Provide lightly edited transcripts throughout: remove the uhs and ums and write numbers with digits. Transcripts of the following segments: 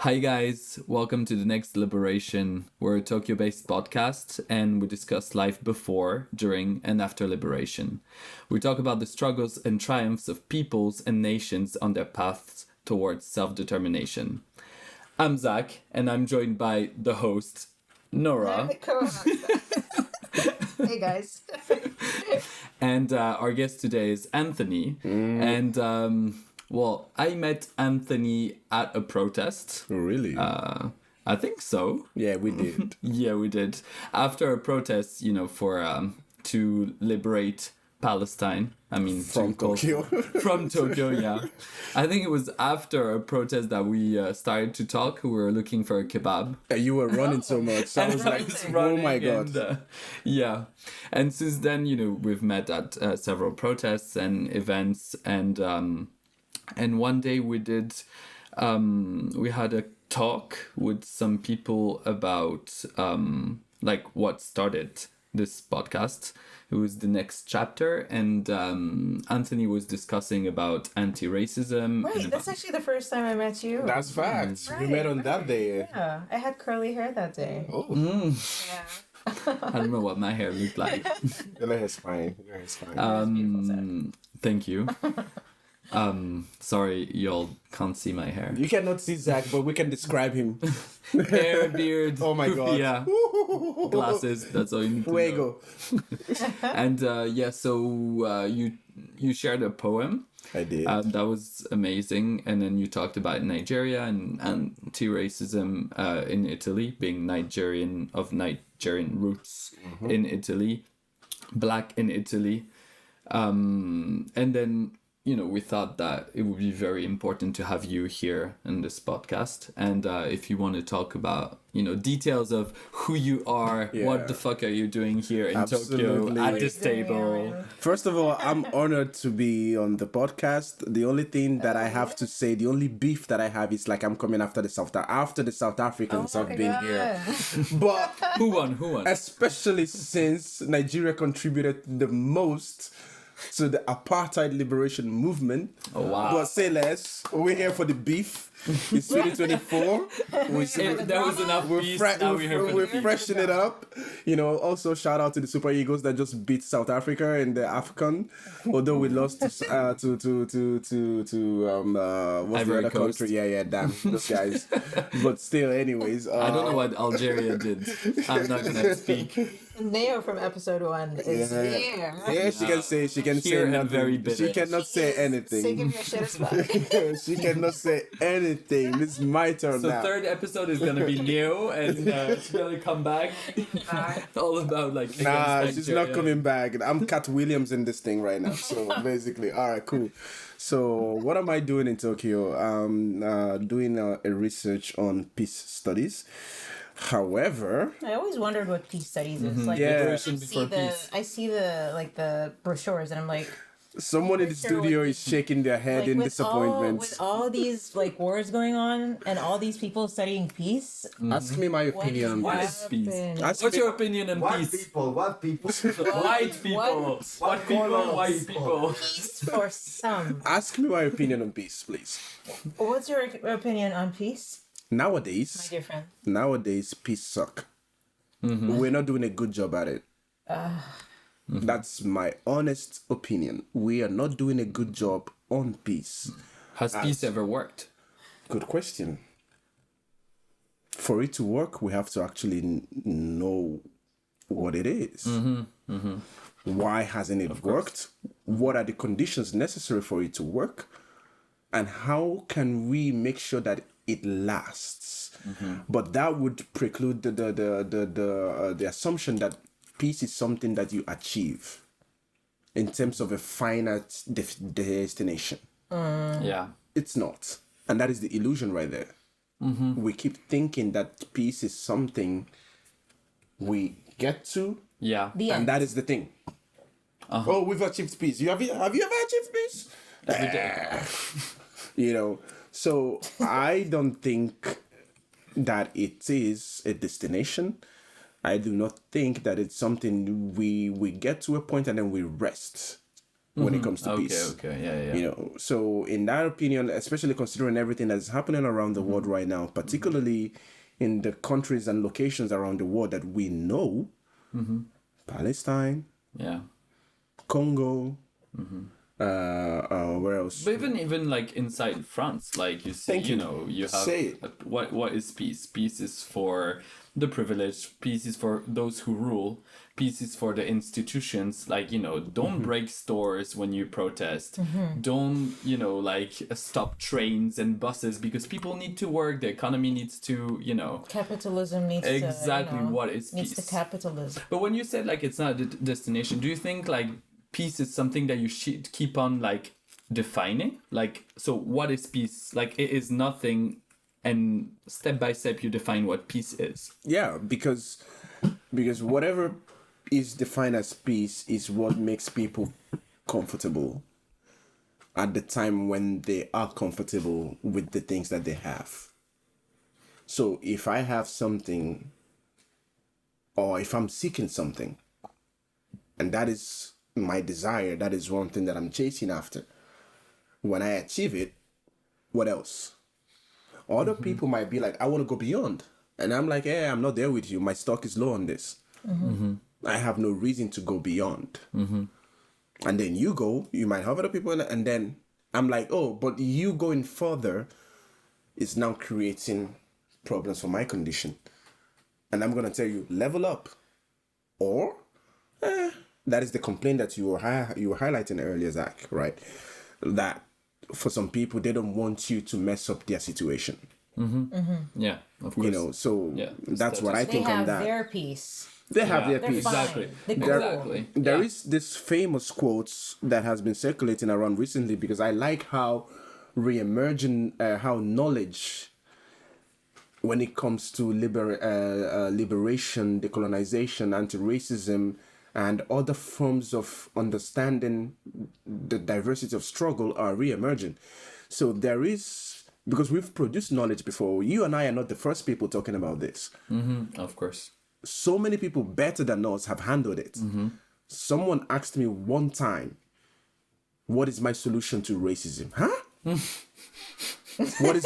Hi guys, welcome to the next Liberation. We're a Tokyo-based podcast and we discuss life before, during, and after liberation. We talk about the struggles and triumphs of peoples and nations on their paths towards self-determination. I'm Zach, and I'm joined by the host, Nora. Hey guys. And our guest today is Anthony. And well, I met Anthony at a protest. Oh, really? I think so. Yeah, we did. Yeah, we did. After a protest, for to liberate Palestine. I mean, From Tokyo. From Tokyo, yeah. I think it was after a protest that we started to talk. We were looking for a kebab. You were running so much. I was like, oh my God. And, yeah. And since then, we've met at several protests and events. And one day we had a talk with some people about what started this podcast. It was the next chapter, and Anthony was discussing about anti-racism. Right, that's actually the first time I met you. That's facts. Right, We met on that day. Yeah, I had curly hair that day. Oh, Yeah. I don't know what my hair looked like. your hair is fine. Your hair is fine. Thank you. Sorry, y'all can't see my hair. You cannot see Zach, but we can describe him. Hair, beard. Oh my God. Yeah. Glasses. That's all you need to know. Fuego. And so you shared a poem. I did. That was amazing. And then you talked about Nigeria and anti-racism in Italy, being Nigerian of Nigerian roots in Italy, Black in Italy. And then, we thought that it would be very important to have you here in this podcast. And if you want to talk about, details of who you are, what the fuck are you doing here in Absolutely. Tokyo at this table? First of all, I'm honored to be on the podcast. The only thing that I have to say, the only beef that I have is I'm coming after the South Africans have been here. But Who won? especially since Nigeria contributed the most to the apartheid liberation movement. Oh, wow. But say less. We're here for the beef. It's 2024. There was enough peace. Now we're here for We're the peace. freshening it up. Also shout out to the Super Eagles that just beat South Africa in the AFCON. Although we lost to what's the Ivory other Coast. country? Yeah, damn those guys. But still, anyways. I don't know what Algeria did. I'm not gonna speak. Neo from episode 1 is here. Yeah, she can say Here say and nothing. very bitter. She cannot say Sick anything. of your shit as fuck. She cannot say anything. It's my turn So now. third episode is gonna be Neo, and she's gonna come back. All about Nah, against she's Nigeria. not coming back. I'm Cat Williams in this thing right now. So basically, all right, cool. So what am I doing in Tokyo? Doing a research on peace studies. However, I always wondered what peace studies is. Like, Yeah. I Liberation see before the peace. I see the brochures and I'm like, someone in the studio is shaking their head in disappointment. with all these wars going on and all these people studying peace. Ask me my What opinion on What this. is peace? happened? Ask What's me- your opinion on What peace? people? What people? White people. What people? colors? White people. Peace for some. Ask me my opinion on peace, please. What's your opinion on peace, my Nowadays, dear friend? peace suck. We're not doing a good job at it. That's my honest opinion. We are not doing a good job on peace. Has peace ever worked? Good question. For it to work, we have to actually know what it is. Why hasn't it worked? What are the conditions necessary for it to work? And how can we make sure that it lasts? But that would preclude the assumption that peace is something that you achieve in terms of a finite destination. Yeah. It's not. And that is the illusion right there. We keep thinking that peace is something we get to, Yeah. The and end. that is the thing. Oh, we've achieved peace. Have you ever achieved peace? So I don't think that it is a destination. I do not think that it's something we get to a point and then we rest. when it comes to Okay, peace. okay, yeah. You know, so in that opinion, especially considering everything that's happening around the world right now, particularly in the countries and locations around the world that we know, Palestine, Yeah. Congo, where else? But even like inside France, like you see, Thank you. you have Say it. what is peace? Peace is for the privileged. Peace is for those who rule. Peace is for the institutions. Like don't break stores when you protest. Don't stop trains and buses because people need to work. The economy needs to Capitalism needs exactly to, what is needs peace. the capitalism. But when you said like it's not a destination, do you think like peace is something that you should keep on like defining? Like, so what is peace? Like, it is nothing, and step by step you define what peace is. Yeah, because whatever is defined as peace is what makes people comfortable at the time when they are comfortable with the things that they have. So if I have something, or if I'm seeking something, and that is my desire, that is one thing that I'm chasing after, when I achieve it, what else? Other people might be like, I want to go beyond. And I'm like, hey, I'm not there with you. My stock is low on this. I have no reason to go beyond. And then you go, you might have other people, and then I'm like, oh, but you going further is now creating problems for my condition. And I'm going to tell you, level up. Or, that is the complaint that you were highlighting earlier, Zach, right? That for some people, they don't want you to mess up their situation. Yeah, of course. So that's what I They think on have that. their peace. They have their They're peace. fine. Exactly. They're cool. Exactly. There is this famous quote that has been circulating around recently because I like how how knowledge, when it comes to liberation, decolonization, anti-racism, and other forms of understanding the diversity of struggle are re-emerging. So there is, because we've produced knowledge before, you and I are not the first people talking about this. Of course. So many people better than us have handled it. Someone asked me one time, what is my solution to racism? Huh? What is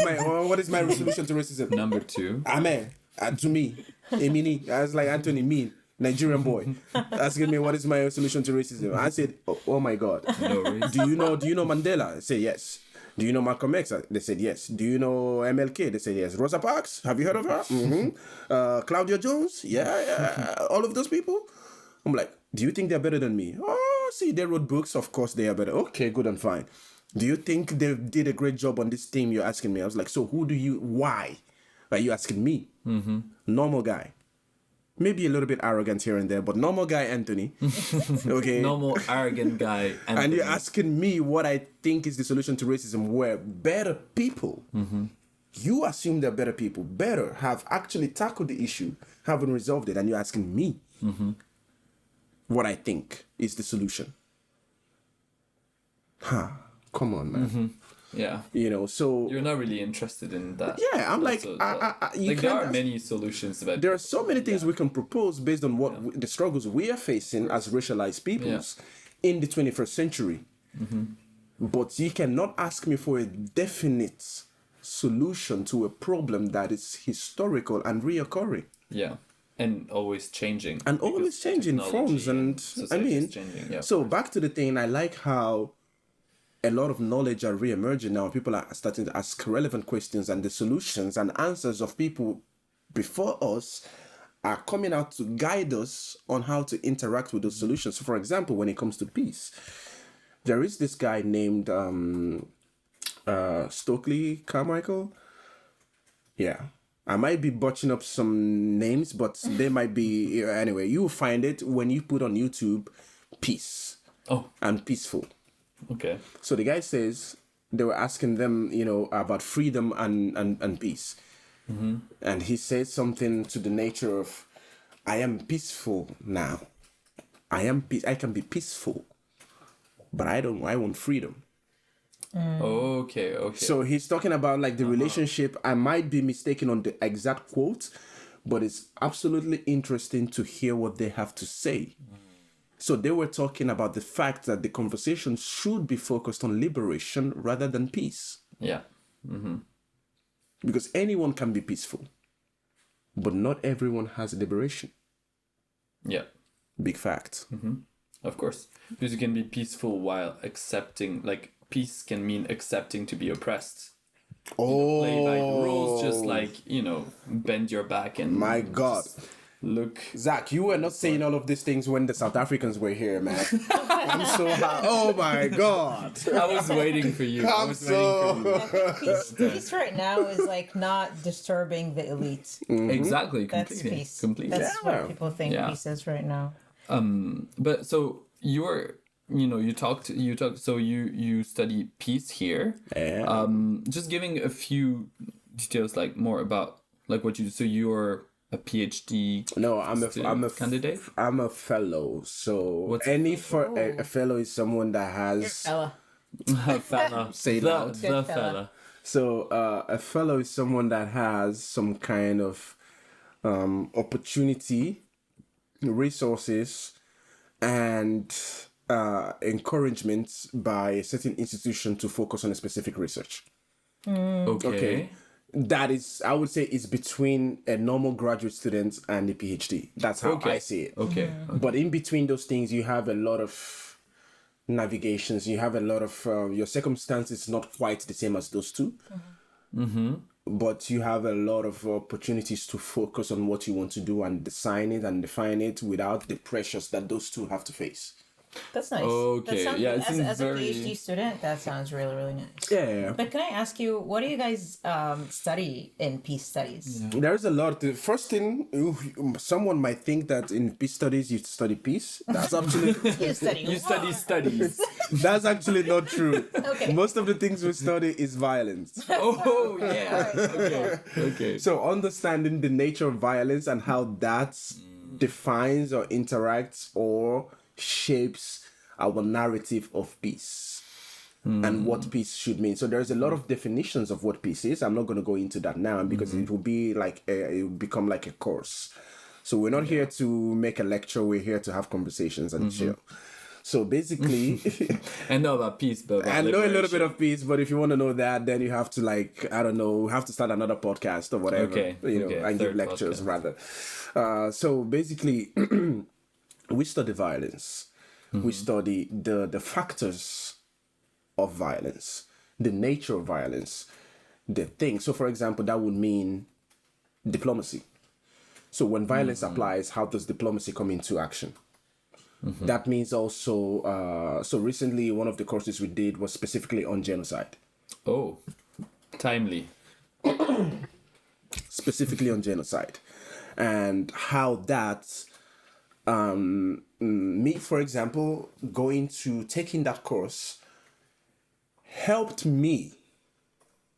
my solution to racism? Number 2. Amen. To me. Emini. I was like, Anthony, me, Nigerian boy, asking me what is my solution to racism. I said, oh my God. No reason. Do you know Mandela? I said yes. Do you know Malcolm X? They said yes. Do you know MLK? They said yes. Rosa Parks? Have you heard of her? Claudia Jones? Yeah. All of those people? I'm like, do you think they're better than me? Oh, see, they wrote books. Of course they are better. Okay, good and fine. Do you think they did a great job on this team you're asking me? I was like, so why are you asking me? Normal guy. Maybe a little bit arrogant here and there, but normal guy, Anthony. Okay. Normal, arrogant guy. And you're asking me what I think is the solution to racism, where better people, you assume they're better people, have actually tackled the issue, haven't resolved it, and you're asking me what I think is the solution. Come on, man. Yeah. So you're not really interested in that. Yeah, I'm like, there are many solutions about. There are so many things we can propose based on what the struggles we are facing as racialized peoples in the 21st century. But you cannot ask me for a definite solution to a problem that is historical and reoccurring. Yeah. And always changing. And always changing forms. And changing, so back to the thing, I like how a lot of knowledge are re-emerging now. People are starting to ask relevant questions, and the solutions and answers of people before us are coming out to guide us on how to interact with those solutions. So, for example, when it comes to peace, there is this guy named Stokely Carmichael. Yeah. I might be botching up some names, but they might be... Anyway, you will find it when you put on YouTube, peace. And peaceful. Okay. So the guy says they were asking them, about freedom and peace. And he said something to the nature of, I am peaceful now. I can be peaceful, but I want freedom. Okay. So he's talking about like the relationship. I might be mistaken on the exact quote, but it's absolutely interesting to hear what they have to say. So they were talking about the fact that the conversation should be focused on liberation rather than peace. Yeah. Because anyone can be peaceful, but not everyone has liberation. Yeah. Big fact. Of course. Because you can be peaceful while accepting, like, peace can mean accepting to be oppressed. Play by the rules, just like, bend your back and My God. look. Zach, you were not saying all of these things when the South Africans were here, man. I'm so happy. Oh my God. I was waiting for you. I think peace right now is like not disturbing the elite. Exactly. That's Completely. peace. Completely. That's what people think peace is right now. But so you're, you talked, so you study peace here. Yeah. Just giving a few details, like more about like what you do. So you're a PhD. No, I'm a candidate. I'm a fellow. So a fellow is someone that has Ella. Fella. Say it the, out. the Good fella. So a fellow is someone that has some kind of opportunity, resources, and encouragement by a certain institution to focus on a specific research. Okay. That is, I would say, is between a normal graduate student and a PhD. That's how I see it. Okay. But in between those things, you have a lot of navigations. You have a lot of your circumstances not quite the same as those two. But you have a lot of opportunities to focus on what you want to do and design it and define it without the pressures that those two have to face. That's nice. Okay, That sounds, yeah, it seems as a very- PhD student, that sounds really, really nice. Yeah. But can I ask you, what do you guys study in peace studies? There's a lot. The first thing, someone might think that in peace studies you study peace. That's absolutely You study. You study studies. that's actually not true. Okay. Most of the things we study is violence. Oh yeah. Okay. So understanding the nature of violence and how that defines or interacts or shapes our narrative of peace and what peace should mean. So there's a lot of definitions of what peace is. I'm not going to go into that now because it will be like it will become like a course. So we're not here to make a lecture. We're here to have conversations and chill. So basically, I know about peace, but about I know a little liberation. bit of peace, but if you want to know that, then you have to have to start another podcast or whatever, Okay, and give third lectures podcast. rather. So basically, we study violence. We study the factors of violence, the nature of violence, the thing. So for example, that would mean diplomacy. So when violence applies, how does diplomacy come into action? That means also, so recently one of the courses we did was specifically on genocide. Oh, timely. Specifically on genocide. And how that, me, for example, taking that course helped me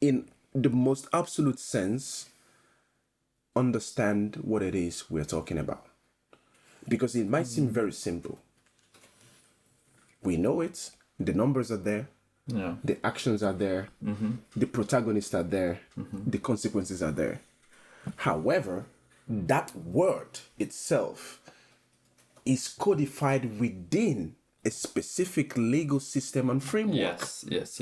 in the most absolute sense understand what it is we're talking about. Because it might seem very simple. We know it. The numbers are there. Yeah. The actions are there. The protagonists are there. The consequences are there. However, that word itself is codified within a specific legal system and framework. Yes.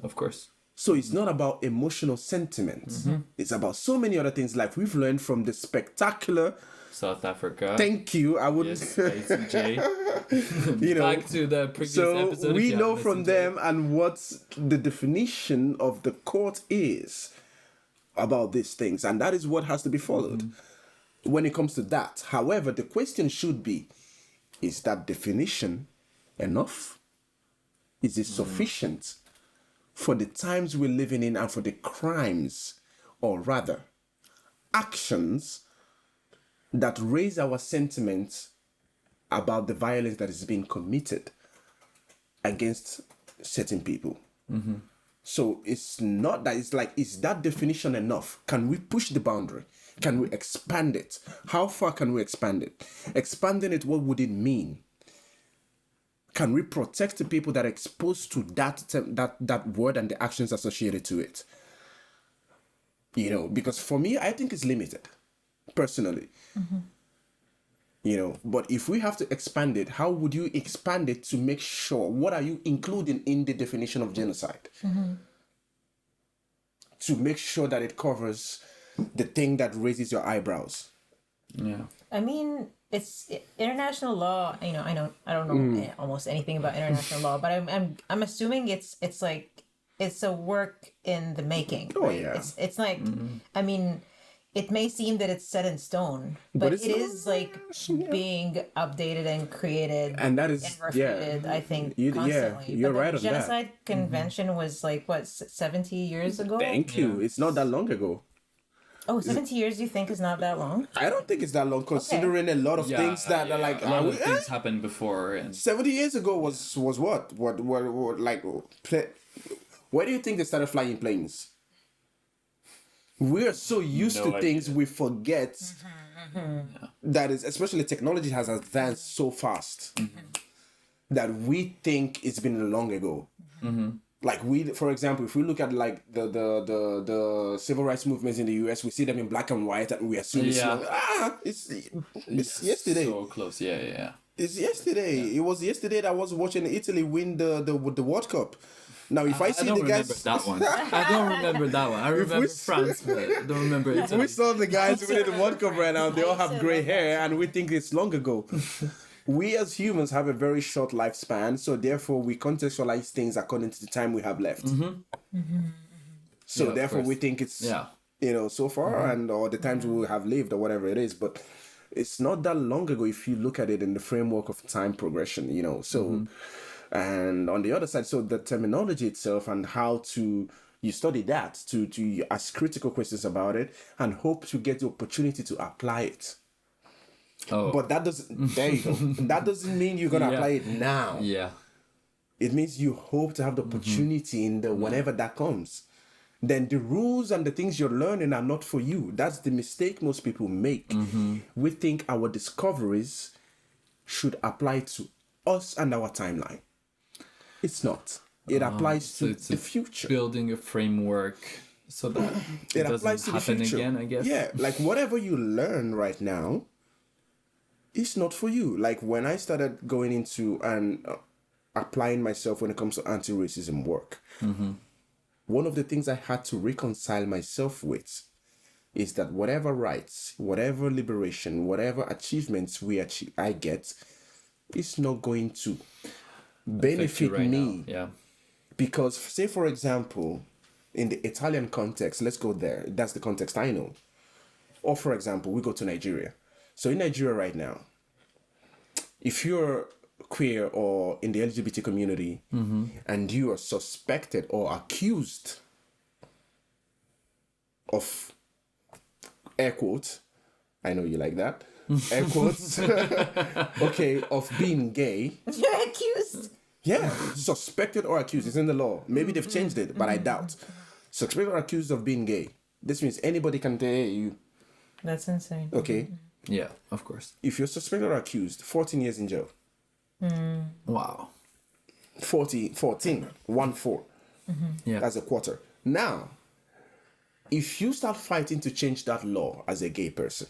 Of course. So it's not about emotional sentiments. It's about so many other things like we've learned from the spectacular. South Africa. Thank you. I wouldn't. Yes, ICJ. You know, Back to the previous so episode. we if you know haven't from listened to them and what the definition of the court is about these things, and that is what has to be followed when it comes to that. However, the question should be, is that definition enough? Is it sufficient for the times we're living in and for the crimes, or rather actions that raise our sentiments about the violence that is being committed against certain people? So it's not that, it's like, is that definition enough? Can we push the boundary? Can we expand it? How far can we expand it? Expanding it, what would it mean? Can we protect the people that are exposed to that word and the actions associated to it? Because for me, I think it's limited, personally. But if we have to expand it, how would you expand it to make sure, what are you including in the definition of genocide? To make sure that it covers the thing that raises your eyebrows. Yeah. I mean, it's international law. I don't know almost anything about international law, but I'm assuming it's like it's a work in the making. Oh, right? yeah. It's like I mean, it may seem that it's set in stone, but it is like being updated and created And that is, and refuted, I think, constantly. you're But right the on that. genocide convention was like, what, 70 years ago? Thank you. It's not that long ago. Oh, 70 years you think is not that long? I don't think it's that long, considering a lot of things that are like... a lot of things happened before. And 70 years ago was what? What like... Where do you think they started flying planes? We are so used to things we forget that is, especially technology has advanced so fast that we think it's been long ago. Like for example, if we look at like the civil rights movements in the US, we see them in black and white and we assume it's long. It's yesterday. So close, yeah. It's yesterday. It was yesterday that I was watching Italy win the World Cup. Now, if I see the guys, I don't remember that one. I remember France, but I don't remember Italy. We saw the guys winning the World Cup right now. They all have gray hair, and we think it's long ago. We as humans have a very short lifespan, so therefore we contextualize things according to the time we have left. So therefore we think it's so far and or the times we have lived or whatever it is, but it's not that long ago if you look at it in the framework of time progression. So. And on the other side, so the terminology itself and how you study that to ask critical questions about it and hope to get the opportunity to apply it. Oh. But that doesn't, there you go. That doesn't mean you're going to apply it now. Yeah. It means you hope to have the opportunity in the whenever that comes. Then the rules and the things you're learning are not for you. That's the mistake most people make. We think our discoveries should apply to us and our timeline. It's not. It applies to the future. Building a framework so that it applies to the future again, I guess. Yeah, like whatever you learn right now, it's not for you. Like when I started going into and applying myself when it comes to anti-racism work, one of the things I had to reconcile myself with is that whatever rights, whatever liberation, whatever achievements I get, is not going to benefit me. Yeah. Because say for example, in the Italian context, let's go there. That's the context I know. Or for example, we go to Nigeria. So in Nigeria right now, if you're queer or in the LGBT community and you are suspected or accused of, air quotes, I know you like that, air quotes, okay, of being gay. You're accused. Yeah, suspected or accused. It's in the law. Maybe they've changed it, but I doubt. Suspected or accused of being gay. This means anybody can dare you. That's insane. Okay? Yeah, of course. If you're suspected or accused, 14 years in jail. Wow. 14, 1-4. Yeah. That's a quarter. Now, if you start fighting to change that law as a gay person,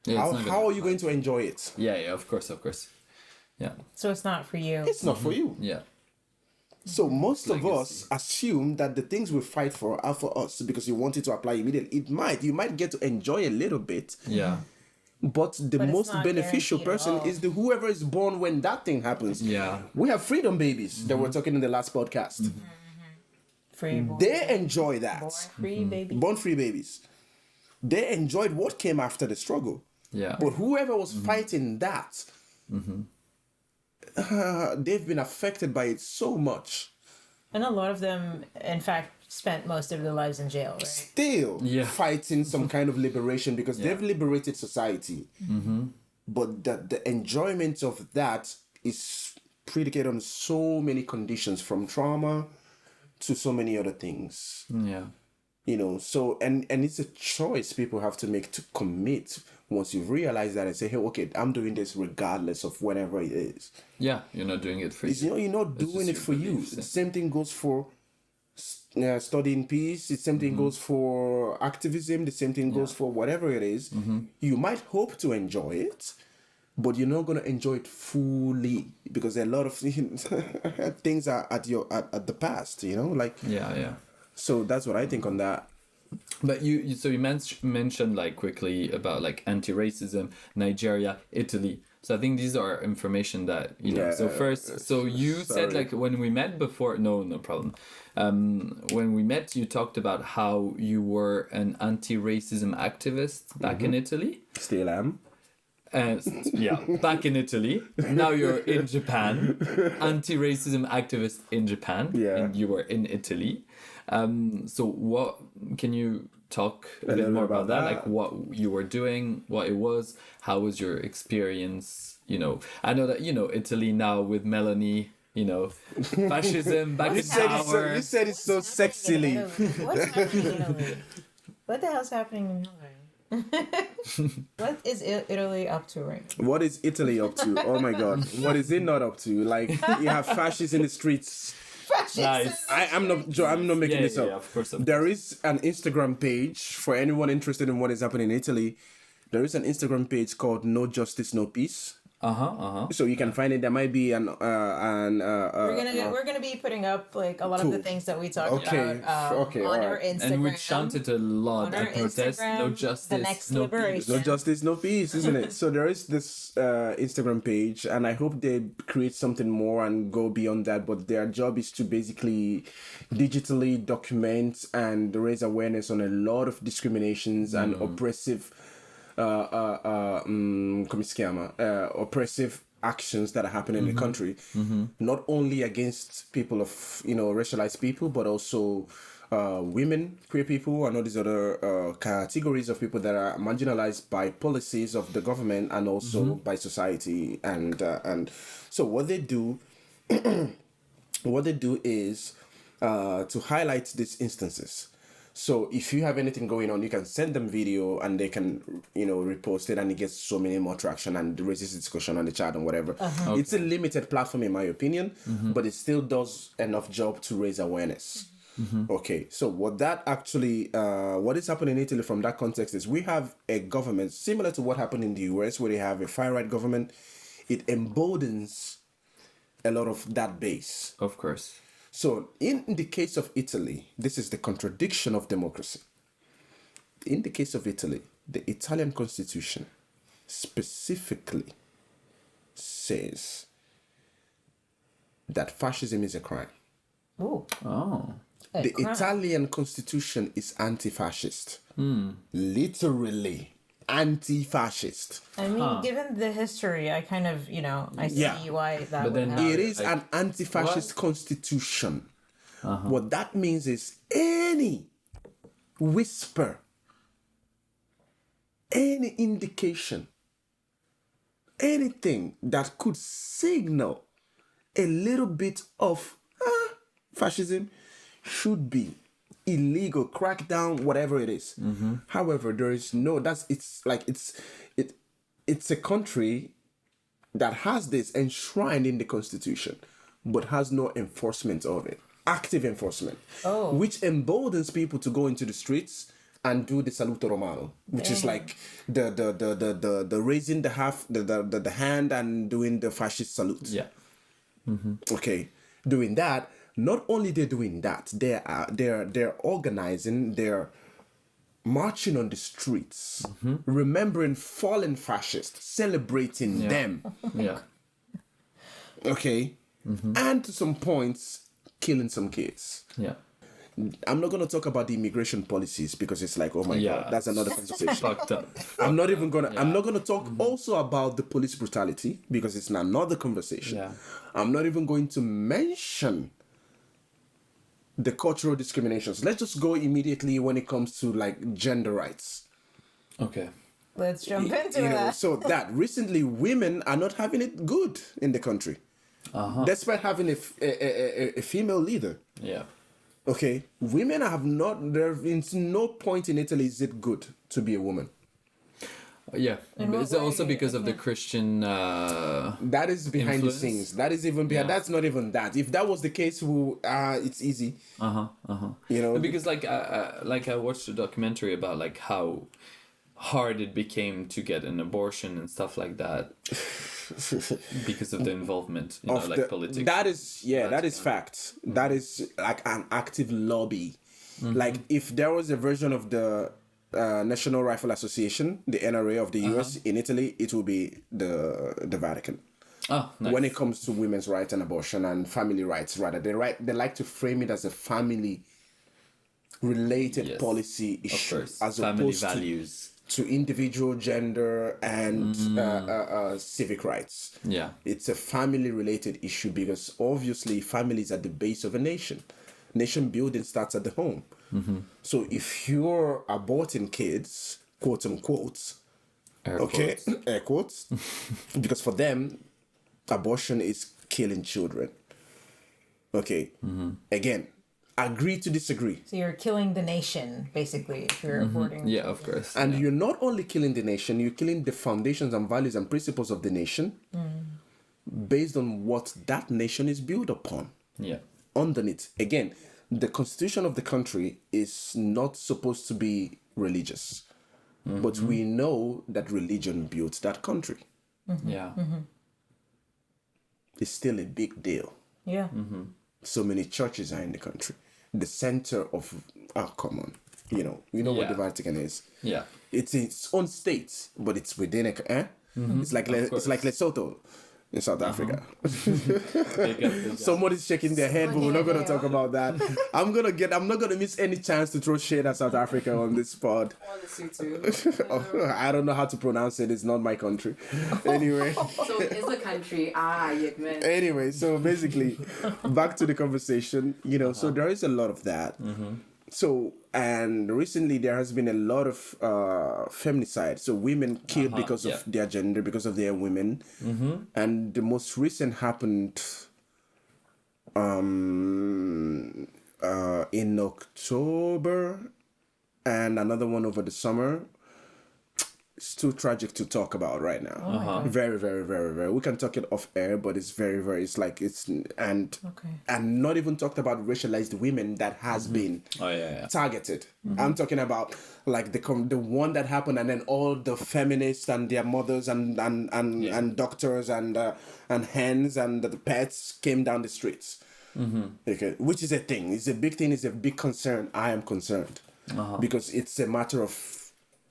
Yeah, how are you going to enjoy it? Yeah, of course. Yeah. So it's not for you. It's not for you. Yeah. So most of us assume that the things we fight for are for us because you want it to apply immediately. You might get to enjoy a little bit. Yeah. But the most beneficial guaranteed person at all. is whoever is born when that thing happens. Yeah. We have freedom babies that we're talking in the last podcast. Free born. They enjoy that. Born free baby. Born free babies. They enjoyed what came after the struggle. Yeah. But whoever was fighting that, they've been affected by it so much. And a lot of them, in fact, spent most of their lives in jail, right? Still fighting some kind of liberation because they've liberated society. But the enjoyment of that is predicated on so many conditions, from trauma to so many other things. Yeah. So and it's a choice people have to make to commit once you've realized that and say, hey, okay, I'm doing this regardless of whatever it is. Yeah, you're not doing it for you. You're not doing it for you. beliefs, The same thing goes for studying peace. The same thing goes for activism. The same thing goes for whatever it is. You might hope to enjoy it, but you're not going to enjoy it fully because a lot of things are at the past, like. Yeah. So that's what I think on that. But you mentioned like quickly about like anti-racism, Nigeria, Italy. So I think these are information that So first, so you said like when we met before. No problem. When we met, you talked about how you were an anti-racism activist back in Italy. Still am. Back in Italy. Now you're in Japan. Anti-racism activist in Japan. Yeah. And you were in Italy. So what can you talk a bit more about that? Like what you were doing, what it was, how was your experience? I know that Italy now with Melanie. Fascism back in power. You said it so sexily. What's happening in Italy? What the hell's happening in Italy? What is Italy up to right now? What is Italy up to? Oh my God. What is it not up to? Like, you have fascists in the streets. Nice. I'm not making this up. Yeah, of course. There is an Instagram page for anyone interested in what is happening in Italy. There is an Instagram page called No Justice, No Peace. So you can find it. There might be we're gonna be putting up like a lot of the things that we talked about on our Instagram. And we chanted a lot at protest. No justice, the next no liberation. peace. No justice, no peace, isn't it? So there is this Instagram page, and I hope they create something more and go beyond that. But their job is to basically digitally document and raise awareness on a lot of discriminations and oppressive oppressive actions that are happening in the country, not only against people of racialized people, but also women, queer people, and all these other categories of people that are marginalized by policies of the government and also by society. And so what they do is to highlight these instances. So if you have anything going on, you can send them video and they can, repost it, and it gets so many more traction and raises discussion on the chat and whatever. Okay. It's a limited platform in my opinion, but it still does enough job to raise awareness. Okay, so what is happening in Italy from that context is we have a government similar to what happened in the US, where they have a far-right government. It emboldens a lot of that base. Of course. So in the case of Italy, this is the contradiction of democracy. In the case of Italy, the Italian constitution specifically says that fascism is a crime. Ooh. Oh. The Italian constitution is anti-fascist. Literally anti-fascist. I mean, given the history, I kind of, I see why that would happen. It is an anti-fascist constitution. What that means is any whisper, any indication, anything that could signal a little bit of fascism should be illegal, crackdown, whatever it is. However, there is it's a country that has this enshrined in the constitution, but has no enforcement of it, active enforcement, which emboldens people to go into the streets and do the saluto romano, which is like the raising the hand and doing the fascist salute. Yeah. Okay, doing that. Not only they're doing that, they're organizing, they're marching on the streets, remembering fallen fascists, celebrating them. Yeah. Okay? And to some points, killing some kids. Yeah. I'm not going to talk about the immigration policies because it's like, oh my God, that's another conversation. Fucked up. I'm not going to talk also about the police brutality because it's another conversation. Yeah. I'm not even going to mention the cultural discriminations. Let's just go immediately when it comes to like gender rights. Okay. Let's jump into that. So that recently women are not having it good in the country, despite having a female leader. Yeah. Okay, women have not. There is no point in Italy is it good to be a woman. Yeah, In what it's also way? because of the Yeah. Christian. That is behind Influence? the scenes. That is even behind. Yeah. That's not even that. If that was the case, it's easy. You know, Because like I watched a documentary about like how hard it became to get an abortion and stuff like that because of the involvement, of like the, politics. that is that is Vatican. fact. That is like an active lobby. Like if there was a version of the National Rifle Association, the NRA of the US in Italy, it will be the Vatican. Oh, nice. When it comes to women's rights and abortion and family rights, rather they like to frame it as a family related Yes, policy of issue course, as family opposed values. to individual gender and civic rights. Yeah. It's a family related issue because obviously family is at the base of a nation. Nation building starts at the home. So if you're aborting kids, quote unquote, Air okay, quotes. air quotes, because for them, abortion is killing children. Okay, again, agree to disagree. So you're killing the nation, basically, if you're aborting. Yeah, of course. And you're not only killing the nation, you're killing the foundations and values and principles of the nation based on what that nation is built upon. Yeah. Underneath, again, the constitution of the country is not supposed to be religious. But we know that religion built that country. Yeah. It's still a big deal. Yeah. So many churches are in the country. The center of come on. You know what Yeah. the Vatican is. Yeah. It's its own state, but it's within a it's like course. Lesotho in South Africa. Big up. Somebody's shaking their head, but we're not gonna talk about that. I'm not gonna miss any chance to throw shade at South Africa on this pod. Honestly, too. I don't know how to pronounce it. It's not my country. Anyway. So it is a country. You admit. Anyway, so basically, back to the conversation. So there is a lot of that. So, and recently there has been a lot of feminicide. So women killed because of their gender, because of their women. And the most recent happened in October, and another one over the summer. It's too tragic to talk about right now. Very, very, very, very. We can talk it off air, but it's very, very. It's like and not even talked about racialized women that has been targeted. I'm talking about like the one that happened, and then all the feminists and their mothers and doctors and hens and the pets came down the streets. Okay, which is a thing. It's a big thing. It's a big concern. I am concerned because it's a matter of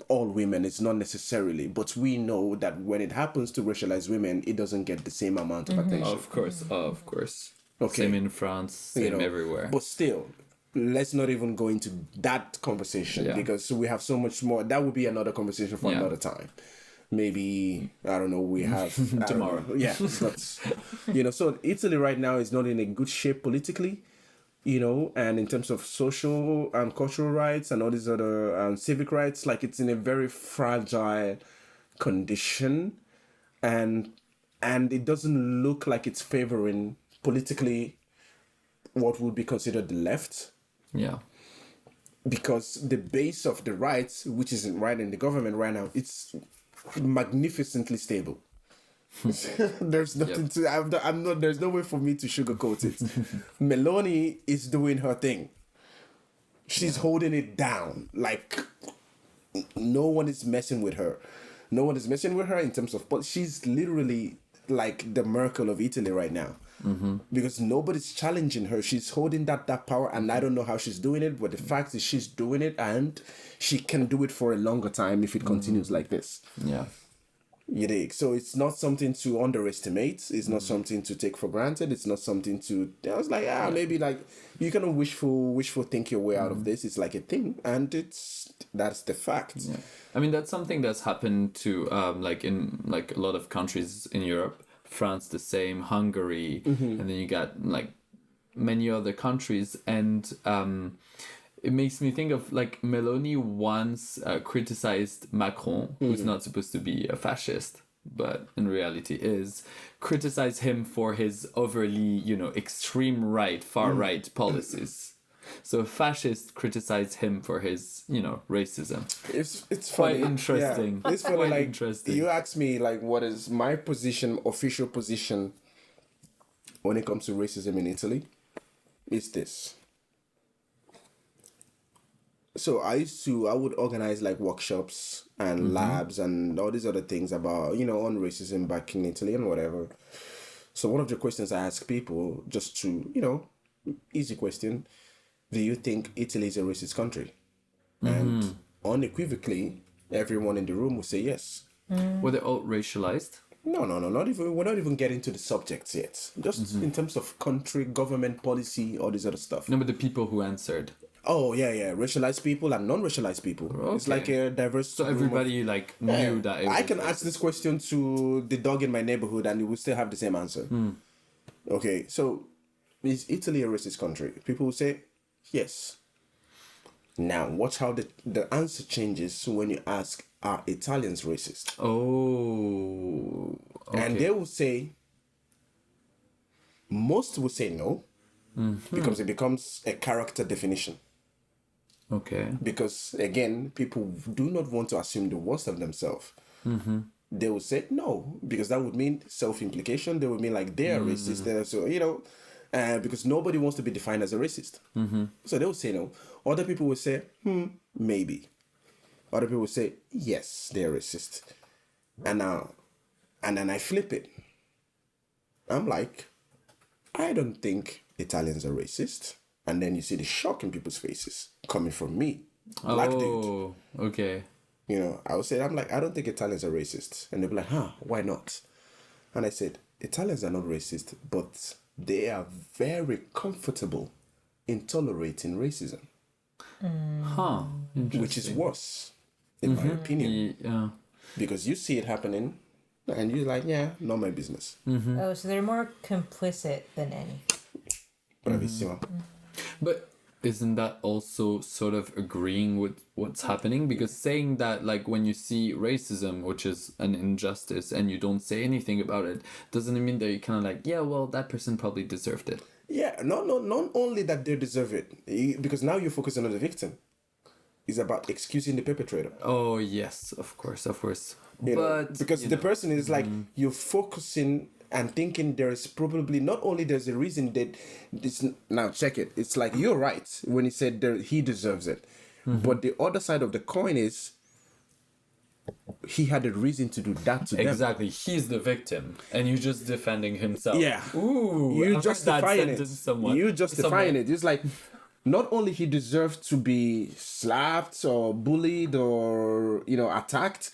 all women. It's not necessarily, but we know that when it happens to racialized women, it doesn't get the same amount of attention. Of course. Okay. Same in France, same everywhere. But still, let's not even go into that conversation because we have so much more. That would be another conversation for another time. Maybe, I don't know, we have tomorrow. Yeah, but, so Italy right now is not in a good shape politically. And in terms of social and cultural rights and all these other civic rights, like it's in a very fragile condition, and it doesn't look like it's favoring politically what would be considered the left. Yeah. Because the base of the rights, which is right in the government right now, it's magnificently stable. There's nothing to. I'm not. There's no way for me to sugarcoat it. Meloni is doing her thing. She's holding it down. Like no one is messing with her. No one is messing with her in terms of. But she's literally like the Merkel of Italy right now, because nobody's challenging her. She's holding that power, and I don't know how she's doing it. But the fact is, she's doing it, and she can do it for a longer time if it continues like this. Yeah. You dig? So it's not something to underestimate. It's not something to take for granted. It's not something to. I was like, maybe like you can wishful think your way out of this. It's like a thing, and that's the fact. Yeah. I mean, that's something that's happened to like in like a lot of countries in Europe. France the same, Hungary, and then you got like many other countries, and it makes me think of like Meloni once criticized Macron, who's not supposed to be a fascist, but in reality is, criticized him for his overly, extreme right, far right policies. So fascists criticize him for his, racism. It's Quite funny. interesting. Yeah. It's funny. Quite Like interesting. you ask me, like, what is my position, official position, when it comes to racism in Italy? Is this. So I would organize like workshops and labs and all these other things about, on racism back in Italy and whatever. So one of the questions I ask people, just to, easy question, do you think Italy is a racist country? And unequivocally, everyone in the room will say yes. Were they all racialized? No, not even. We're not even getting to the subjects yet. Just in terms of country, government policy, all this other stuff. No, but the people who answered. Oh yeah, racialized people and non-racialized people. It's Okay. like a diverse. So room of- everybody knew that. It I was can ask this question to the dog in my neighborhood, and it will still have the same answer. Okay, so is Italy a racist country? People will say yes. Now, watch how the answer changes when you ask, are Italians racist? Oh. Okay. And they will say, most will say no, because it becomes a character definition. Okay. Because again, people do not want to assume the worst of themselves. They will say no, because that would mean self-implication. They would mean like they are racist. They're so because nobody wants to be defined as a racist. So they will say no. Other people will say maybe. Other people will say yes, they're racist. And then I flip it. I'm like, I don't think Italians are racist. And then you see the shock in people's faces coming from me, black dude. Oh, okay. I would say, I'm like, I don't think Italians are racist. And they'll be like, why not? And I said, Italians are not racist, but they are very comfortable in tolerating racism. Huh. Which is worse, in my opinion. Yeah. Because you see it happening, and you're like, yeah, not my business. Oh, so they're more complicit than any. Bravissimo. But isn't that also sort of agreeing with what's happening? Because saying that, like, when you see racism, which is an injustice, and you don't say anything about it, doesn't it mean that you're kind of like, yeah, well, that person probably deserved it? Yeah, not only that they deserve it, because now you're focusing on the victim. It's about excusing the perpetrator. Oh, yes, of course. But because the person is like, you're focusing and thinking there is probably not only there's a reason that this. Now check it. It's like you're right when he said he deserves it, but the other side of the coin is he had a reason to do that to them. Exactly. He's the victim, and you're just defending himself. Yeah. Ooh. You I've heard that justifying it. sentence somewhat. You justifying it. It's like not only he deserved to be slapped or bullied or attacked,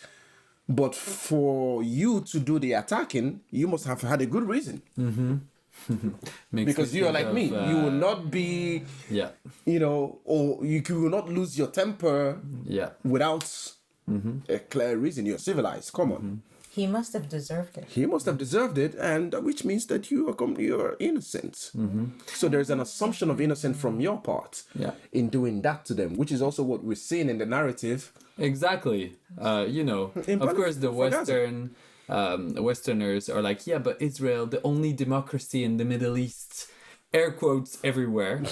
but for you to do the attacking, you must have had a good reason. Because you are like me. You will not be, Yeah. or you will not lose your temper Yeah. without a clear reason. You're civilized. Come on. He must have deserved it. He must have deserved it, and which means that you are innocent. So there's an assumption of innocence from your part in doing that to them, which is also what we're seeing in the narrative. Exactly. Of course, the Westerners are like, yeah, but Israel, the only democracy in the Middle East, air quotes everywhere.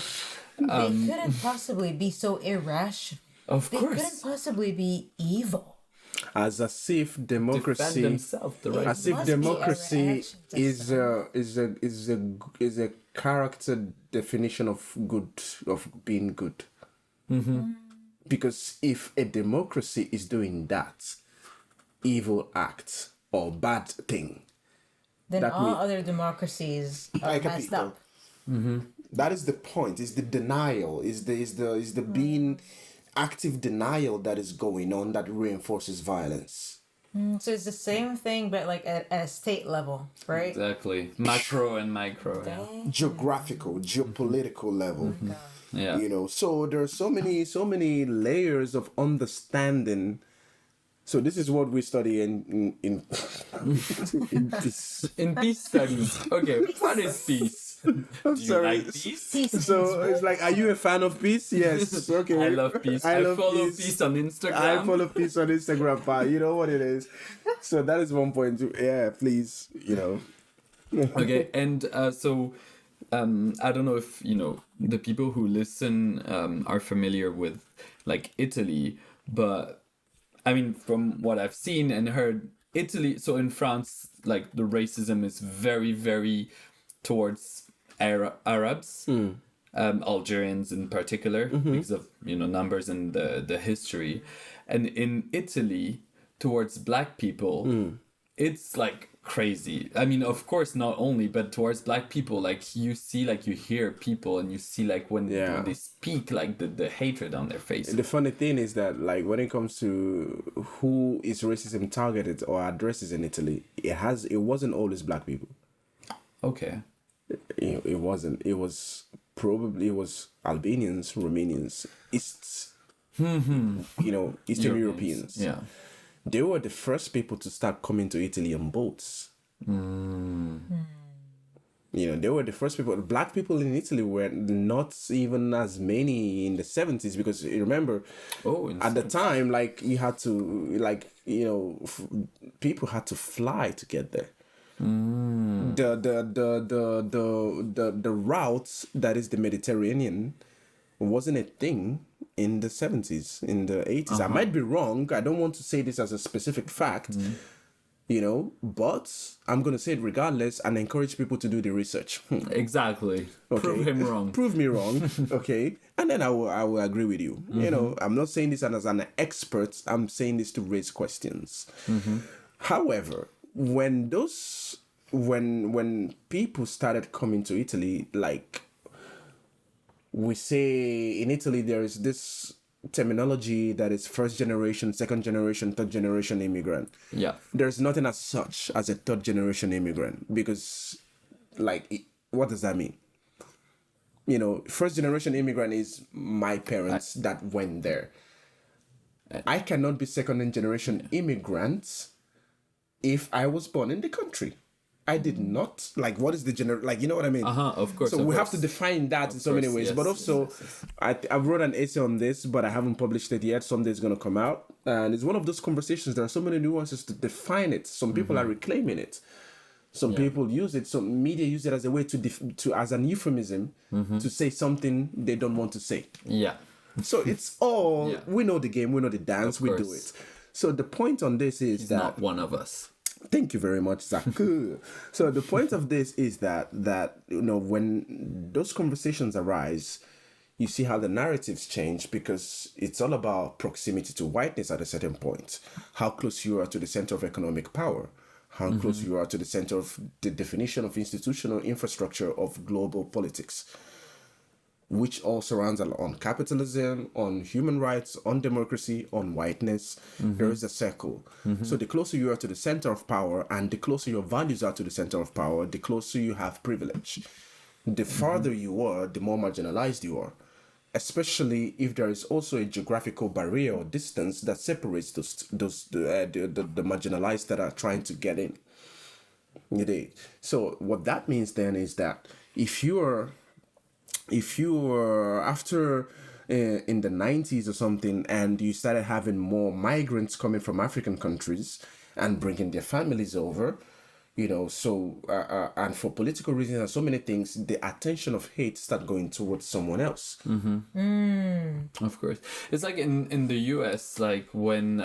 They couldn't possibly be so irrational. Of They course. couldn't possibly be evil. As if democracy, Defend themselves the right. as if must be a democracy reaction to is a character definition of being good. Because if a democracy is doing that evil act or bad thing, Then that all mean- other democracies are I messed capito. up. that is the point. Is the denial? Is the being active denial that is going on that reinforces violence? So it's the same thing, but like at a state level, right? Exactly. Macro and micro. Yeah. Geographical, geopolitical level. Yeah. So there are so many layers of understanding. So this is what we study in this. In peace studies. Okay, what is peace? Do you sorry. like peace? Peace So means it's like, are you a fan of peace? Yes. Okay. I love peace. I follow peace on Instagram. I follow peace on Instagram, but you know what it is. So that is one point. Yeah, please. Okay, and so I don't know if the people who listen are familiar with like Italy, but I mean from what I've seen and heard, Italy. So in France, like the racism is very, very towards Arabs, Algerians in particular, because of numbers and the history, and in Italy towards Black people, it's like crazy. I mean, of course, not only, but towards Black people, like you see, like you hear people, and you see like when they speak, like the hatred on their face. The funny thing is that, like, when it comes to who is racism targeted or addresses in Italy, it wasn't always Black people. Okay. It wasn't. It was Albanians, Romanians, Eastern Europeans. Yeah. They were the first people to start coming to Italy on boats. They were the first people. Black people in Italy were not even as many in the 70s, because you remember, at the time, like you had to, people had to fly to get there. The route that is the Mediterranean wasn't a thing in the 70s, in the 80s. I might be wrong. I don't want to say this as a specific fact, but I'm going to say it regardless and encourage people to do the research. Exactly. Okay. Prove him wrong. Prove me wrong. Okay. And then I will agree with you. I'm not saying this as an expert. I'm saying this to raise questions. However, when people started coming to Italy, like we say in Italy, there is this terminology that is first generation, second generation, third generation immigrant. Yeah. There's nothing as such as a third generation immigrant, because what does that mean? First generation immigrant is my parents that went there. I cannot be second generation immigrant if I was born in the country. I did not. Like, what is the you know what I mean? Of course. So we have to define that in so many ways. Yes, but also, yes. I wrote an essay on this, but I haven't published it yet. Someday it's going to come out. And it's one of those conversations. There are so many nuances to define it. Some people are reclaiming it. Some people use it. Some media use it as a way to as an euphemism to say something they don't want to say. Yeah. So it's all, we know the game, we know the dance, we do it. So the point on this is He's that... not one of us. Thank you very much, Zach. So the point of this is that when those conversations arise, you see how the narratives change, because it's all about proximity to whiteness at a certain point. How close you are to the center of economic power. How close you are to the center of the definition of institutional infrastructure of global politics, which all surrounds on capitalism, on human rights, on democracy, on whiteness. There is a circle. So the closer you are to the center of power, and the closer your values are to the center of power, the closer you have privilege. The farther you are, the more marginalized you are, especially if there is also a geographical barrier or distance that separates the marginalized that are trying to get in. So what that means then is that if you are after in the 90s or something, and you started having more migrants coming from African countries and bringing their families over, and for political reasons and so many things, the attention of hate start going towards someone else. Of course. It's like in the US, like when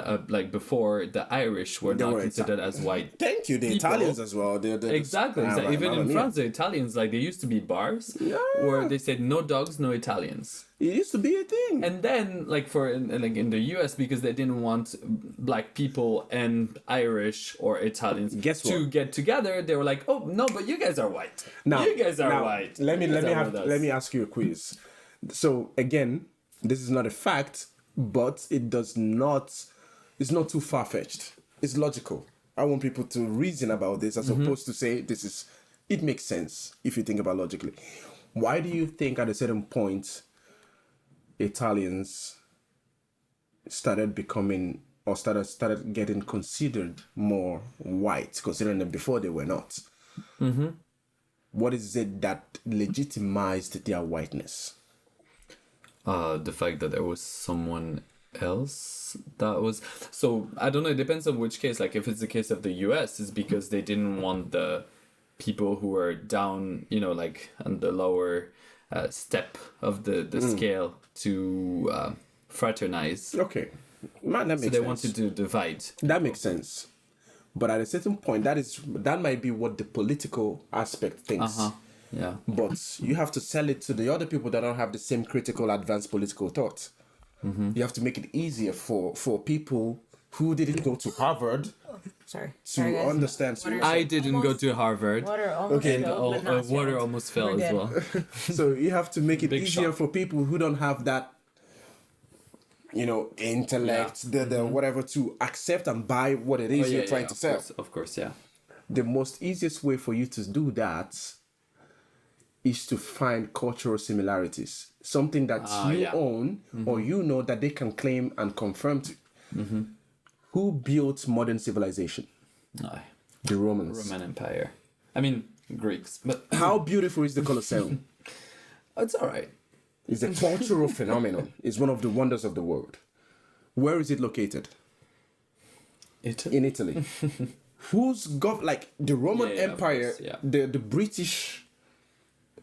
before, the Irish were not considered as white. Thank you. The people. Italians as well. Exactly. Even in France, the Italians, like, there used to be bars where they said no dogs, no Italians. It used to be a thing. And then, in the US, because they didn't want Black people and Irish or Italians to get together, they were like, "Oh no, but you guys are white. You guys are white." Let me ask you a quiz. So again, this is not a fact, but it's not too far-fetched. It's logical. I want people to reason about this as opposed to say it makes sense if you think about it logically. Why do you think at a certain point Italians started becoming, or started getting considered more white, considering them before they were not? What is it that legitimized their whiteness? The fact that there was someone else that was... So, I don't know, it depends on which case. Like, if it's the case of the US, it's because they didn't want the people who are down, like on the lower step of the scale to fraternize. Okay. Man, that makes So they sense. wanted to divide. That makes sense. But at a certain point, that might be what the political aspect thinks. Yeah. But you have to sell it to the other people that don't have the same critical, advanced political thought. You have to make it easier for people who didn't go to Harvard Sorry. to Sorry, guys. understand. I didn't go to Harvard. Water almost Okay. filled, but not Water spilled. almost fell We're as good. well. So you have to make it Big easier shock. for people who don't have that, intellect, the whatever, to accept and buy what it is you're trying to sell. Of course, yeah. The most easiest way for you to do that is to find cultural similarities, something that you own or that they can claim and confirm to. Who built modern civilization? No. The Romans. Roman Empire. I mean, Greeks, but How beautiful is the Colosseum? it's all right. It's a cultural phenomenon. It's one of the wonders of the world. Where is it located? Italy. In Italy. Who's got the Roman Yeah, of Empire, course, yeah. the British,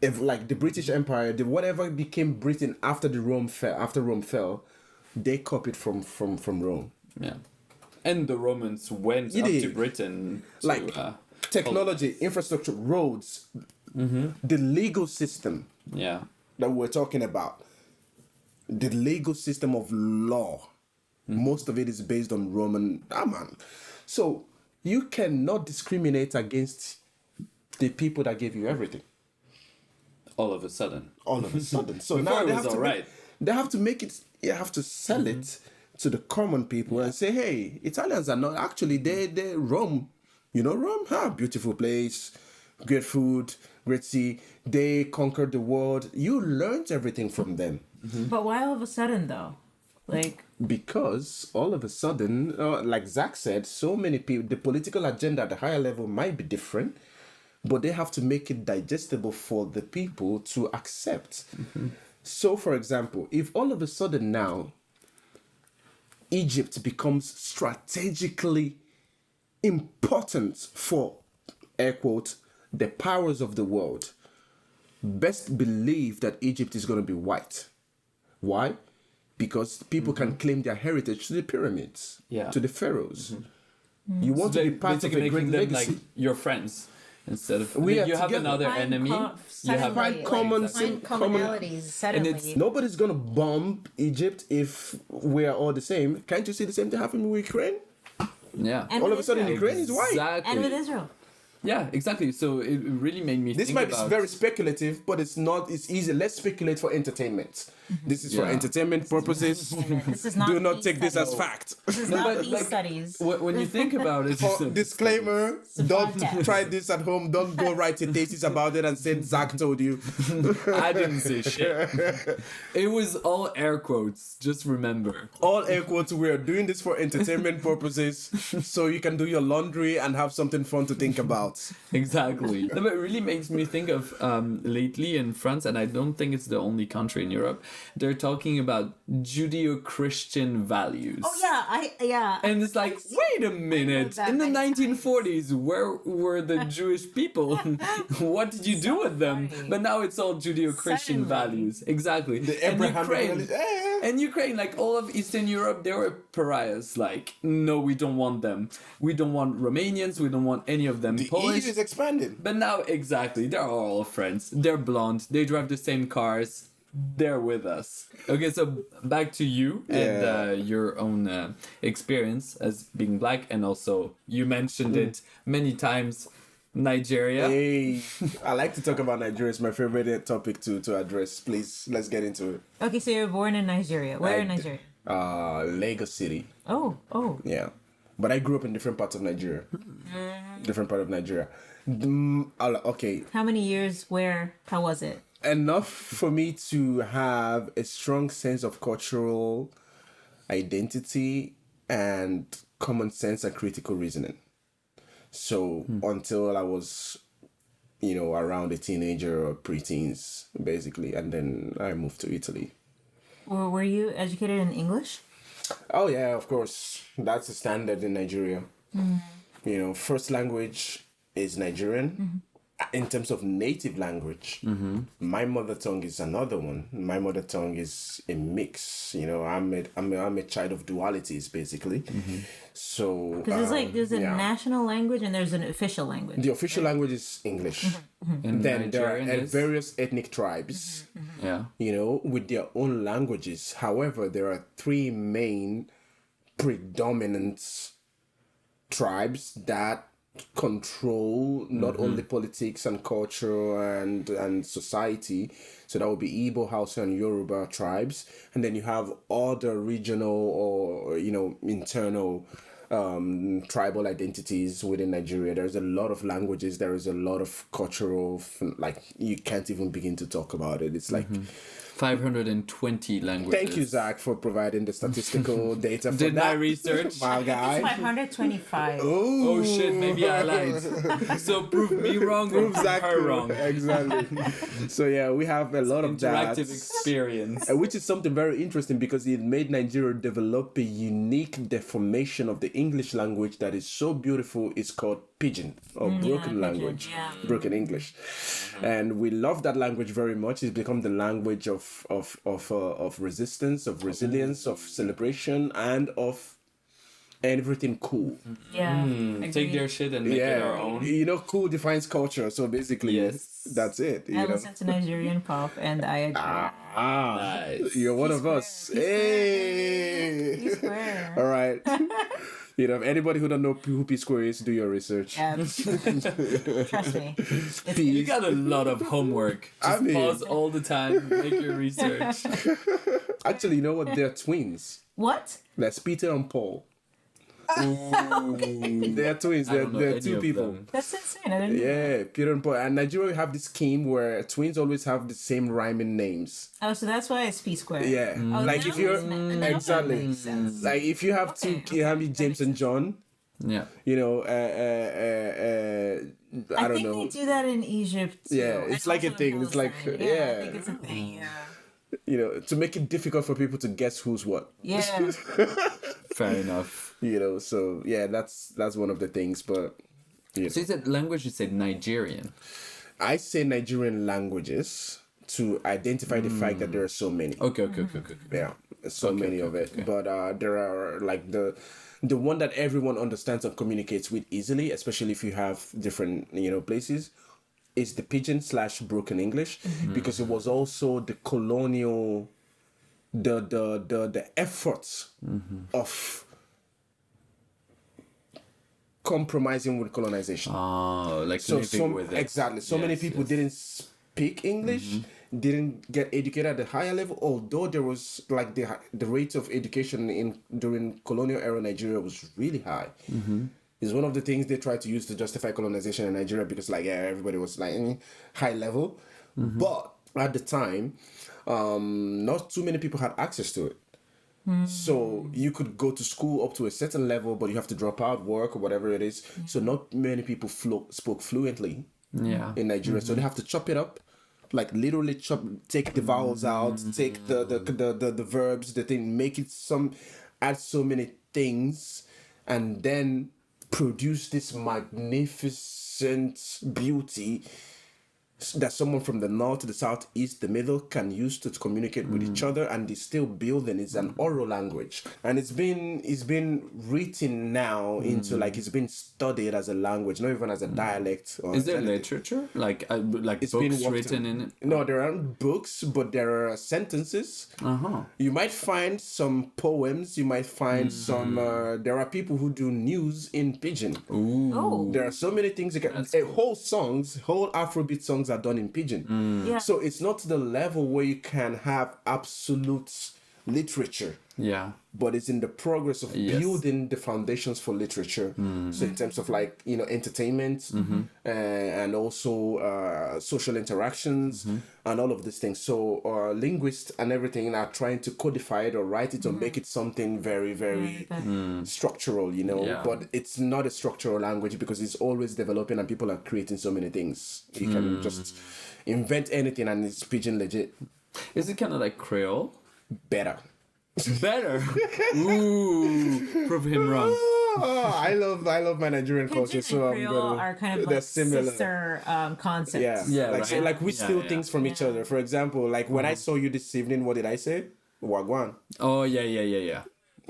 the British Empire, the whatever became Britain after Rome fell, they copied from Rome. Yeah. And the Romans went You up did. to Britain to, Technology, infrastructure, roads, the legal system yeah. that we're talking about, the legal system of law, most of it is based on Roman. Man. So you cannot discriminate against the people that gave you everything. All of a sudden. All of a sudden. So Before now it they was have to all right. they have to make it. You have to sell it to the common people and say, hey, Italians are not actually they Rome. Rome, beautiful place, great food, great sea. They conquered the world. You learned everything from them. But why all of a sudden, though? Because all of a sudden, like Zach said, so many people, the political agenda at the higher level might be different, but they have to make it digestible for the people to accept. So, for example, if all of a sudden now Egypt becomes strategically important for, air quote, the powers of the world, best believe that Egypt is going to be white. Why? Because people can claim their heritage to the pyramids, to the pharaohs. You want to be part of a great them legacy. like your friends instead of We are you have together. another enemy. You have Find common Find commonalities suddenly. Nobody's going to bomb Egypt if we are all the same. Can't you see the same thing happening with Ukraine? yeah. And All with of a sudden, Israel. Ukraine is white. Exactly. And with Israel. Yeah, exactly. So it really made me This think might about be very speculative, but it's not. It's easy. Let's speculate for entertainment. This is for Yeah. entertainment purposes. This is not Do not peace take this as studies. fact. This is No, not but, peace like, studies. when you think about it, Disclaimer: don't podcast. try this at home. Don't go write a thesis about it and say Zach told you. I didn't say shit. It was all air quotes. Just remember. All air quotes. We are doing this for entertainment purposes, so you can do your laundry and have something fun to think about. Exactly. No, but it really makes me think of lately in France, and I don't think it's the only country in Europe. They're talking about Judeo-Christian values. Oh yeah, And it's like, wait a minute. that In the many 1940s, where were the Jewish people? What did you do with them? funny. But now it's all Judeo-Christian Suddenly. values. Exactly. The And Abraham. and Ukraine, like all of Eastern Europe, they were pariahs. Like, no, we don't want them. We don't want Romanians. We don't want any of them. The Polish. EU is expanding. But now, exactly, they're all friends. They're blonde. They drive the same cars. They're with us. Okay, so back to you and your own experience as being black, and also you mentioned it many times, Nigeria. Hey, I like to talk about Nigeria. It's my favorite topic to address. Please, let's get into it. Okay, so you were born in Nigeria. Where in Nigeria? Lagos City. Oh. Yeah, but I grew up in different parts of Nigeria. Different part of Nigeria. Okay, How many years? Where? How was it? enough for me to have a strong sense of cultural identity and common sense and critical reasoning. So until I was, around a teenager or preteens, basically, and then I moved to Italy. Or were you educated in English? Oh yeah, of course. That's the standard in Nigeria. First language is Nigerian. in terms of native language, my mother tongue is another one. My mother tongue is a mix. You know, I'm a child of dualities, basically. So Because there's a national language and there's an official language. the official language is English. And Then there are Nigerian is? various ethnic tribes, Yeah. you know, with their own languages. However, there are three main predominant tribes that control not only politics and culture and society. So that would be Igbo, Hausa, and Yoruba tribes. And then you have other regional or, you know, internal tribal identities within Nigeria. There's a lot of languages. There is a lot of cultural, like, you can't even begin to talk about it. It's like 520 languages. Thank you, Zach, for providing the statistical data for Did that. my research. My It's guy. 525. Oh shit, maybe I lied. So prove me wrong or prove Zach her wrong. Exactly. So yeah, we have a lot of that. Interactive experience. Which is something very interesting because it made Nigeria develop a unique deformation of the English language that is so beautiful. It's called Pidgin or broken language, broken English, and we love that language very much. It's become the language of resistance, of resilience, of celebration, and of everything cool. Yeah. Take their shit and make it our own. You know, cool defines culture. So basically, Yes. that's it. I You know? listen to Nigerian pop and I agree. Nice. You're one of us. Hey. P-Square. All right. You know, anybody who don't know who P Square is, do your research. Yeah. Trust me. You got a lot of homework. Just pause all the time, make your research. Actually, you know what? They're twins. What? That's Peter and Paul. They're twins. They're two people. That's insane. I didn't know. Yeah, Peter and Paul. And Nigeria have this scheme where twins always have the same rhyming names. Oh, so that's why it's P-Square. Yeah, Oh, like now if you're now that exactly makes sense. like if you have two, you have James and John. Yeah. You know, I don't think know. they do that in Egypt too. Yeah, it's And like a also in thing. It's like, Palestine. yeah. I think it's a thing. Yeah. You know, to make it difficult for people to guess who's what. Yeah. Fair enough. You know, so yeah, that's one of the things. But So you said language, you said Nigerian. I say Nigerian languages to identify the fact that there are so many. Okay. Yeah, so many of it. But there are like the one that everyone understands and communicates with easily, especially if you have different, you know, places, is the Pidgin / broken English, because it was also the colonial, the efforts of compromising with colonization. Oh, like living with it. Exactly. So many people didn't speak English, didn't get educated at the higher level, although there was like the rate of education during colonial era Nigeria was really high. It's one of the things they tried to use to justify colonization in Nigeria because everybody was like high level. But at the time, not too many people had access to it. So you could go to school up to a certain level, but you have to drop out work or whatever it is. So not many people spoke fluently in Nigeria. So they have to chop it up, like literally take the vowels out, take the verbs, the thing, make it add so many things, and then produce this magnificent beauty that someone from the north, the south, east, the middle can use to communicate with each other, and it's still building. It's an oral language, and it's been written now into like it's been studied as a language, not even as a dialect. Or Is there literature like it's books been written in it? No, there aren't books, but there are sentences. You might find some poems. You might find some. There are people who do news in Pidgin. Oh. There are so many things. Whole Afrobeat songs are done in Pidgin. Yeah. So it's not to the level where you can have absolute literature. Yeah. But it's in the progress of building the foundations for literature. So in terms of like, you know, entertainment and also social interactions and all of these things. So linguists and everything are trying to codify it or write it or make it something very, very structural, you know. Yeah. But it's not a structural language because it's always developing and people are creating so many things. You can just invent anything and it's Pidgin legit. Is it kind of like Creole? Better. Better. Ooh, prove him wrong. I love my Nigerian culture, Pidgin so and I'm Creole gonna. are kind of they're like similar. sister concepts. Yeah, Yeah, like right. so, like we Yeah, steal yeah. things from each other. For example, like when I saw you this evening, what did I say? Wagwan. Oh yeah.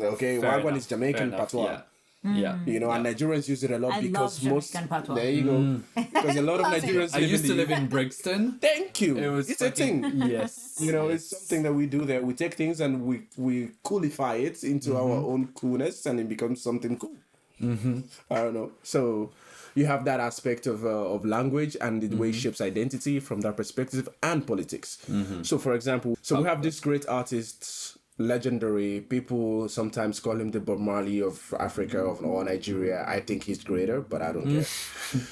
Okay, Fair Wagwan enough, is Jamaican fair enough, patois. Yeah. Yeah. You know, and Nigerians use it a lot I because love most. Jamaican patois. There you go. Because a lot of Nigerians. I used to live in Brixton. Thank you. It was It's a thing. Yes. You know, yes. it's something that we do there. We take things and we coolify it into our own coolness, and it becomes something cool. I don't know. So you have that aspect of language and the way it shapes identity from that perspective, and politics. So, for example, we have this great artist, legendary. People sometimes call him the Bob Marley of Africa or Nigeria. I think he's greater, but I don't care.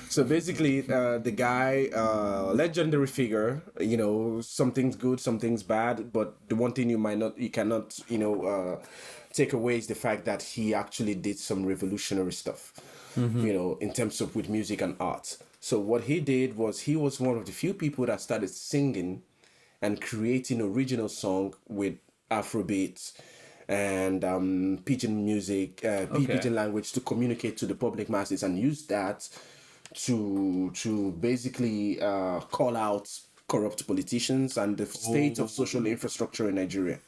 So basically, the guy, legendary figure. You know, something's good, something's bad, but the one thing you cannot, take away is the fact that he actually did some revolutionary stuff. You know, in terms of with music and art. So what he did was he was one of the few people that started singing and creating original song with Afrobeats and pidgin music, pidgin language to communicate to the public masses, and use that to basically call out corrupt politicians and the state of social infrastructure in Nigeria,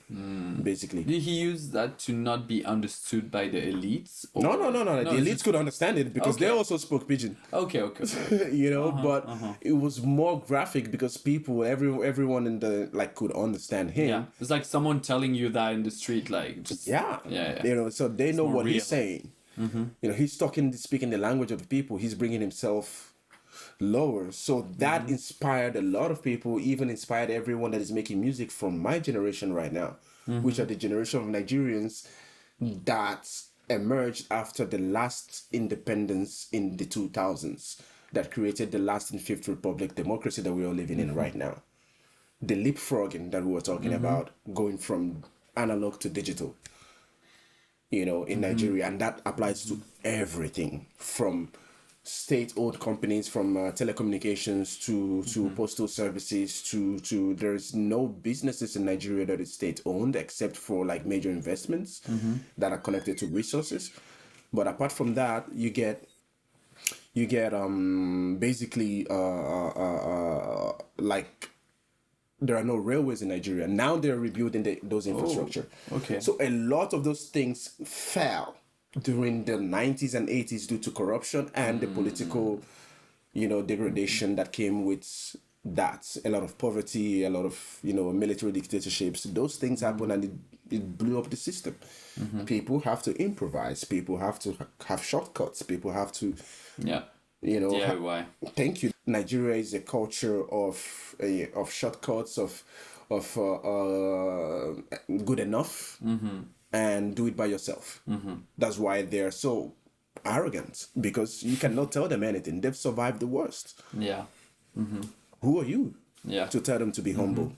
basically. Did he use that to not be understood by the elites? Or... No. The it's elites just- could understand it because they Okay. also spoke pidgin. Okay. You know, but it was more graphic because everyone in the could understand him. Yeah. It's like someone telling you that in the street, like just Yeah. Yeah. You know, so they know more what real. he's saying. You know, he's speaking the language of the people. He's bringing himself lower. So that inspired a lot of people, even inspired everyone that is making music from my generation right now, which are the generation of Nigerians that emerged after the last independence in the 2000s, that created the last and fifth republic democracy that we are living in right now. The leapfrogging that we were talking about, going from analog to digital, you know, in Nigeria. And that applies to everything from state-owned companies, from telecommunications to postal services to there's no businesses in Nigeria that is state-owned except for like major investments that are connected to resources. But apart from that, you get basically like there are no railways in Nigeria. Now they're rebuilding those infrastructure. Okay. So a lot of those things fell during the 90s and 80s due to corruption and the political, degradation that came with that. A lot of poverty, a lot of, military dictatorships. Those things happened and it blew up the system. People have to improvise. People have to have shortcuts. People have to, DIY. Thank you. Nigeria is a culture of shortcuts, of good enough, and do it by yourself. That's why they're so arrogant, because you cannot tell them anything. They've survived the worst. Yeah. Who are you to tell them to be humble?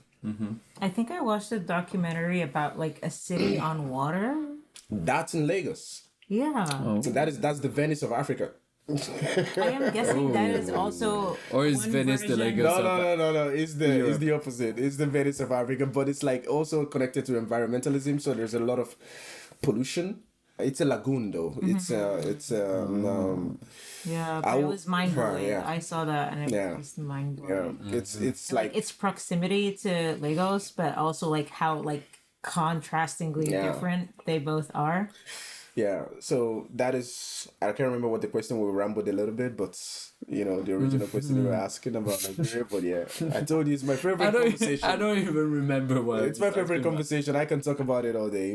I think I watched a documentary about like a city on water. That's in Lagos. Yeah. So that's the Venice of Africa. I am guessing that is also. Or is one Venice the version. Lagos? No. It's the opposite. It's the Venice of Africa, but it's like also connected to environmentalism. So there's a lot of pollution. It's a lagoon though. Yeah, but it was mind blowing. yeah. I saw that and it Yeah. was mind blowing. It's like Its proximity to Lagos, but also like how like contrastingly different they both are. yeah. So that is, I can't remember what the question, we rambled a little bit, but the original question they were asking about Nigeria. But yeah, I told you it's my favorite conversation. I don't even remember what It's my favorite conversation. I can talk about it all day.